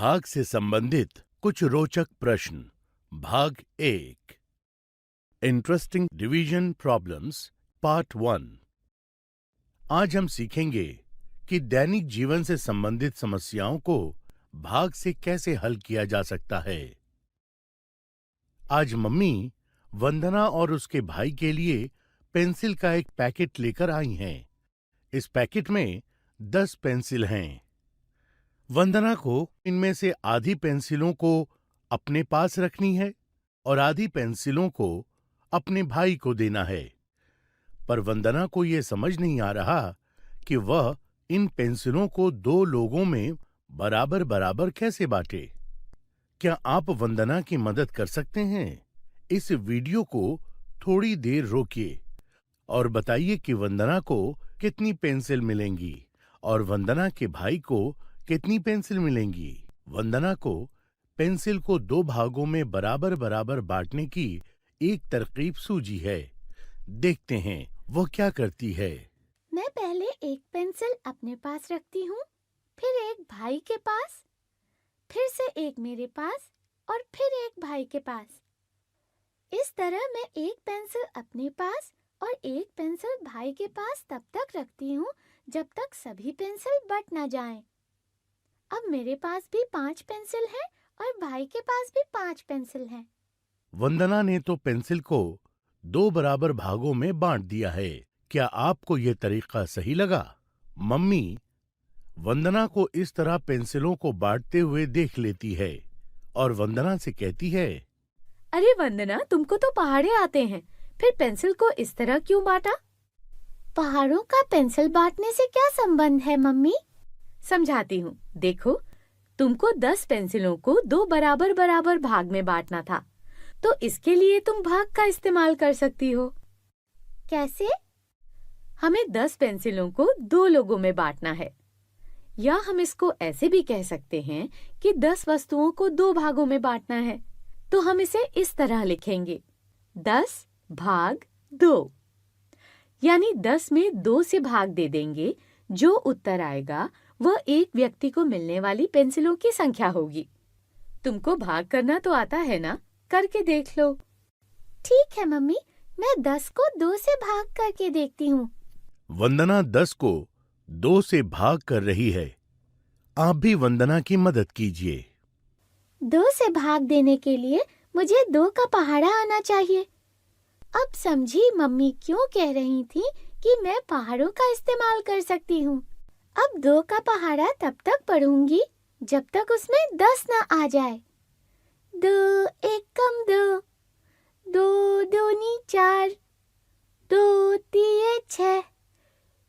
भाग से संबंधित कुछ रोचक प्रश्न। भाग 1 इंटरेस्टिंग डिवीजन प्रॉब्लम्स पार्ट 1। आज हम सीखेंगे कि दैनिक जीवन से संबंधित समस्याओं को भाग से कैसे हल किया जा सकता है। आज मम्मी वंदना और उसके भाई के लिए पेंसिल का एक पैकेट लेकर आई हैं। इस पैकेट में 10 पेंसिल हैं। वंदना को इनमें से आधी पेंसिलों को अपने पास रखनी है और आधी पेंसिलों को अपने भाई को देना है। पर वंदना को यह समझ नहीं आ रहा कि वह इन पेंसिलों को 2 लोगों में बराबर बराबर कैसे बांटे। क्या आप वंदना की मदद कर सकते हैं? इस वीडियो को थोड़ी देर रोकिए और बताइए कि वंदना को कितनी पेंसिल मिलेंगी और वंदना के भाई को कितनी पेंसिल मिलेंगी। वंदना को पेंसिल को 2 भागों में बराबर बराबर बांटने की एक तरकीब सूझी है। देखते हैं वो क्या करती है। मैं पहले एक पेंसिल अपने पास रखती हूँ, फिर एक भाई के पास, फिर से एक मेरे पास और फिर एक भाई के पास। इस तरह मैं एक पेंसिल अपने पास और एक पेंसिल भाई के पास तब तक रखती हूँ जब तक सभी पेंसिल बट न जाएं। अब मेरे पास भी 5 पेंसिल हैं और भाई के पास भी 5 पेंसिल हैं। वंदना ने तो पेंसिल को 2 बराबर भागों में बांट दिया है। क्या आपको ये तरीका सही लगा? मम्मी वंदना को इस तरह पेंसिलों को बांटते हुए देख लेती है और वंदना से कहती है, अरे वंदना, तुमको तो पहाड़े आते हैं, फिर पेंसिल को इस तरह क्यों बांटा? पहाड़ों का पेंसिल बांटने से क्या संबंध है मम्मी? समझाती हूँ। देखो, तुमको 10 पेंसिलों को 2 बराबर बराबर भाग में बांटना था, तो इसके लिए तुम भाग का इस्तेमाल कर सकती हो। कैसे? हमें 10 पेंसिलों को 2 लोगों में बांटना है, या हम इसको ऐसे भी कह सकते हैं कि 10 वस्तुओं को 2 भागों में बांटना है। तो हम इसे इस तरह लिखेंगे, 10 भाग 2, यानी 10 में 2 से भाग दे देंगे। जो उत्तर आएगा वह एक व्यक्ति को मिलने वाली पेंसिलों की संख्या होगी। तुमको भाग करना तो आता है ना? करके देख लो। ठीक है मम्मी, मैं 10 को 2 से भाग करके देखती हूँ। वंदना 10 को 2 से भाग कर रही है। आप भी वंदना की मदद कीजिए। 2 से भाग देने के लिए मुझे 2 का पहाड़ा आना चाहिए। अब समझी मम्मी क्यों कह रही थी कि मैं पहाड़ों का इस्तेमाल कर सकती हूँ। अब 2 का पहाड़ा तब तक पढ़ूंगी जब तक उसमें 10 न आ जाए। 2 एकम 2, 2 दूनी 4, 2 तिये 6,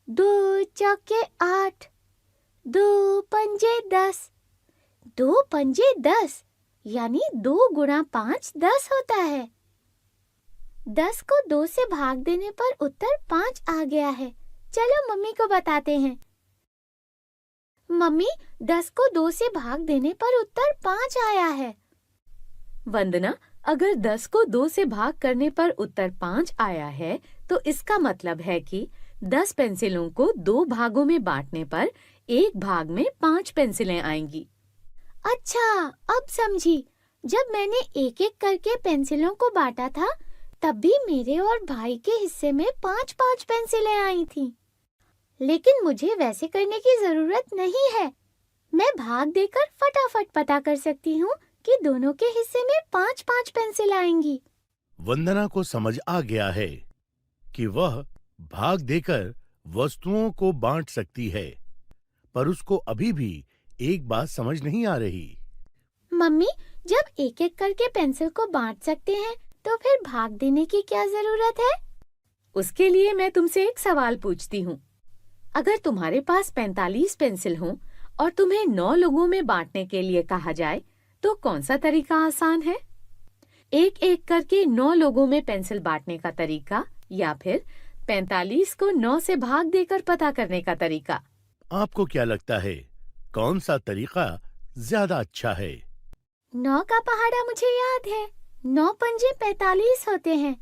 2 चौके 8, 2 पंजे 10। 2 पंजे 10 यानी 2 गुणा 5 10 होता है। 10 को 2 से भाग देने पर उत्तर 5 आ गया है। चलो मम्मी को बताते हैं। मम्मी, 10 को 2 से भाग देने पर उत्तर 5 आया है। वंदना, अगर 10 को 2 से भाग करने पर उत्तर 5 आया है, तो इसका मतलब है कि 10 पेंसिलों को 2 भागों में बांटने पर एक भाग में 5 पेंसिलें आएंगी। अच्छा, अब समझी। जब मैंने एक एक करके पेंसिलों को बांटा था, तब भी मेरे और भाई के हिस्से में 5-5 पेंसिलें आई थीं। लेकिन मुझे वैसे करने की जरूरत नहीं है। मैं भाग देकर फटाफट पता कर सकती हूँ कि दोनों के हिस्से में 5-5 पेंसिल आएंगी। वंदना को समझ आ गया है कि वह भाग देकर वस्तुओं को बांट सकती है, पर उसको अभी भी एक बात समझ नहीं आ रही। मम्मी, जब एक एक करके पेंसिल को बांट सकते हैं, तो फिर भाग देने की क्या जरूरत है? उसके लिए मैं तुमसे एक सवाल पूछती हूँ। अगर तुम्हारे पास 45 पेंसिल हों और तुम्हें 9 लोगों में बांटने के लिए कहा जाए, तो कौन सा तरीका आसान है? एक एक करके 9 लोगों में पेंसिल बांटने का तरीका, या फिर 45 को 9 से भाग देकर पता करने का तरीका? आपको क्या लगता है, कौन सा तरीका ज्यादा अच्छा है? 9 का पहाड़ा मुझे याद है। 9 पंजे 45 होते हैं।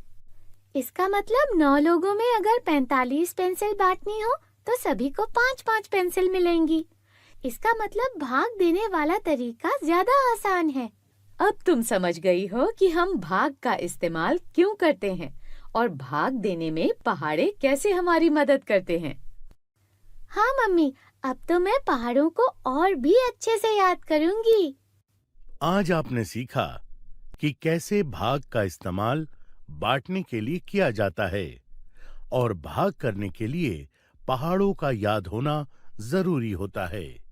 इसका मतलब 9 लोगों में अगर 45 पेंसिल बांटनी हो तो सभी को 5-5 पेंसिल मिलेंगी। इसका मतलब भाग देने वाला तरीका ज्यादा आसान है। अब तुम समझ गई हो कि हम भाग का इस्तेमाल क्यों करते हैं और भाग देने में पहाड़े कैसे हमारी मदद करते हैं। हाँ मम्मी, अब तो मैं पहाड़ों को और भी अच्छे से याद करूंगी। आज आपने सीखा कि कैसे भाग का इस्तेमाल बांटने के लिए किया जाता है और भाग करने के लिए पहाड़ों का याद होना जरूरी होता है।